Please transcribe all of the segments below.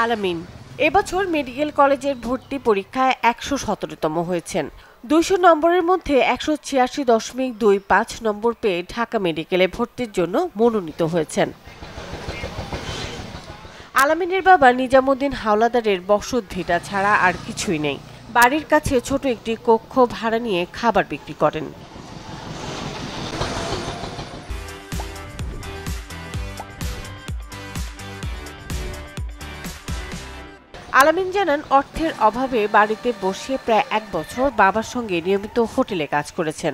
আলামিন এবছর মেডিকেল কলেজের ভর্তি পরীক্ষায় ১১৭তম হয়েছেন। ২০০ নম্বরের মধ্যে ১৮৬.25 নম্বর পেয়ে ঢাকা মেডিকেলে ভর্তির জন্য মনোনীত হয়েছেন। আলামিনের বাবা নিজামুদ্দিন হাওলাদারের বসত ভিটা ছাড়া আর কিছুই নেই। বাড়ির কাছে ছোট একটি কক্ষ ভাড়া নিয়ে খাবার বিক্রি করেন। আলামিন জানান, অর্থের অভাবে বাড়িতে বসে প্রায় ১ বছর বাবার সঙ্গে নিয়মিত হোটেলে কাজ করেছেন।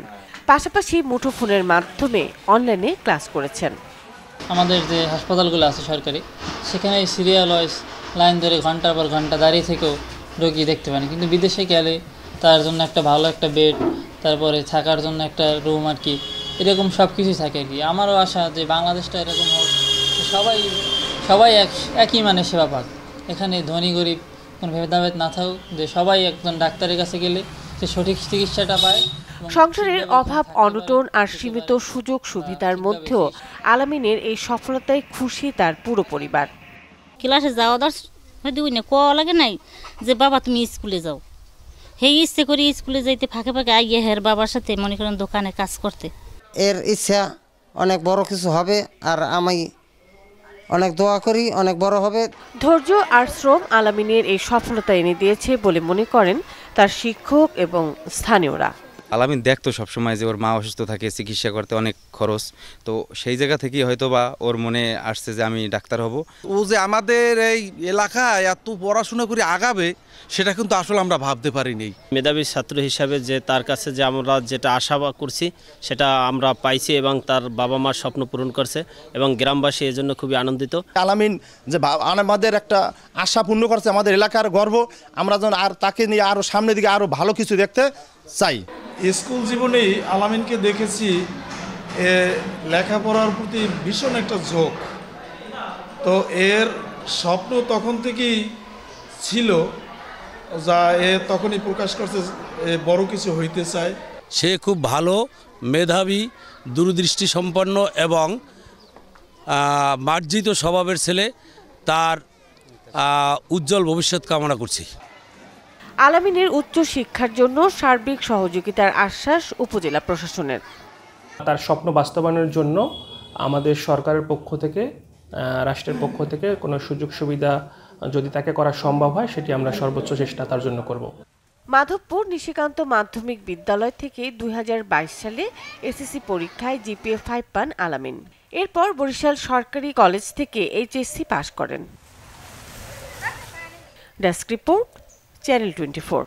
পাশাপাশি মুঠোফোনের মাধ্যমে অনলাইনে ক্লাস করেছেন। আমাদের যে হাসপাতালগুলো আছে সরকারি, সেখানে সিরিয়াল ওয়াইজ লাইন ধরে ঘন্টার পর ঘন্টা দাঁড়িয়ে থেকেও রোগী দেখতে পান, কিন্তু বিদেশে গেলে তার জন্য একটা ভালো একটা বেড, তারপরে থাকার জন্য একটা রুম আর কি, এরকম সব কিছুই থাকে আর কি। আমারও আশা যে বাংলাদেশটা এরকম হোক, সবাই একই মানে সেবা পাক, এখানে ধনী গরিব কোনো ভেদাভেদ না থাকুক, যে সবাই একজন ডাক্তারের কাছে গেলে সে সঠিক চিকিৎসাটা পায়। সংসারের অভাব অনটন আর সীমিত সুযোগ সুবিধার মধ্যেও আলামিনের এই সফলতায় খুশি তার পুরো পরিবার। ক্লাসে যাওয়া হয়তো কোয়া লাগে নাই যে বাবা তুমি স্কুলে যাও, সেই ইচ্ছে করে স্কুলে যাইতে ফাঁকে ফাঁকে আইয়ে হের বাবার সাথে মনে করেন দোকানে কাজ করতে। এর ইচ্ছা অনেক বড় কিছু হবে, আর আমি অনেক দোয়া করি অনেক বড় হবে। ধৈর্য আর শ্রম আলামিনের এই সফলতা এনে দিয়েছে বলে মনে করেন তার শিক্ষক এবং স্থানীয়রা। আলামিন দেখতো সবসময় যে ওর মা অসুস্থ থাকে, চিকিৎসা করতে অনেক খরচ, তো সেই জায়গা থেকেই হয়তো বা ওর মনে আসছে যে আমি ডাক্তার হব। ও যে আমাদের এই এলাকায় এত পড়াশোনা করে আগাবে সেটা কিন্তু আসলে আমরা ভাবতে পারিনি। মেধাবী ছাত্র হিসাবে যে তার কাছে যে আমরা যেটা আশা করছি সেটা আমরা পাইছি, এবং তার বাবা মার স্বপ্ন পূরণ করছে, এবং গ্রামবাসী এর জন্য খুবই আনন্দিত। আলামিন যে আমাদের একটা আশা পূর্ণ করছে, আমাদের এলাকার গর্ব, আমরা যেন আর তাকে নিয়ে আরও সামনের দিকে আরও ভালো কিছু দেখতে চাই। স্কুল জীবনেই আলামিনকে দেখেছি লেখাপড়ার প্রতি ভীষণ একটা ঝোঁক, তো এর স্বপ্ন তখন থেকেই ছিল, যা তখনই প্রকাশ করছে বড় কিছু হইতে চায়। সে খুব ভালো, মেধাবী, দূরদৃষ্টি সম্পন্ন এবং মার্জিত স্বভাবের ছেলে। তার উজ্জ্বল ভবিষ্যৎ কামনা করছি। আলামিনের উচ্চ শিক্ষার জন্য সার্বিক সহযোগিতার আশ্বাস উপজেলা প্রশাসনের। তার স্বপ্ন বাস্তবায়নের জন্য আমাদের সরকারের পক্ষ থেকে, রাষ্ট্রের পক্ষ থেকে কোনো সুযোগ সুবিধা যদি তাকে করা সম্ভব হয়, সেটি আমরা সর্বোচ্চ চেষ্টা তার জন্য করব। মাধবপুর নিশিকান্ত মাধ্যমিক বিদ্যালয় থেকে 2022 সালে এসএসসি পরীক্ষায় জিপিএ 5 পান আলামিন। এরপর বরিশাল সরকারি কলেজ থেকে এইচএসসি পাশ করেন। Desk report, channel 24।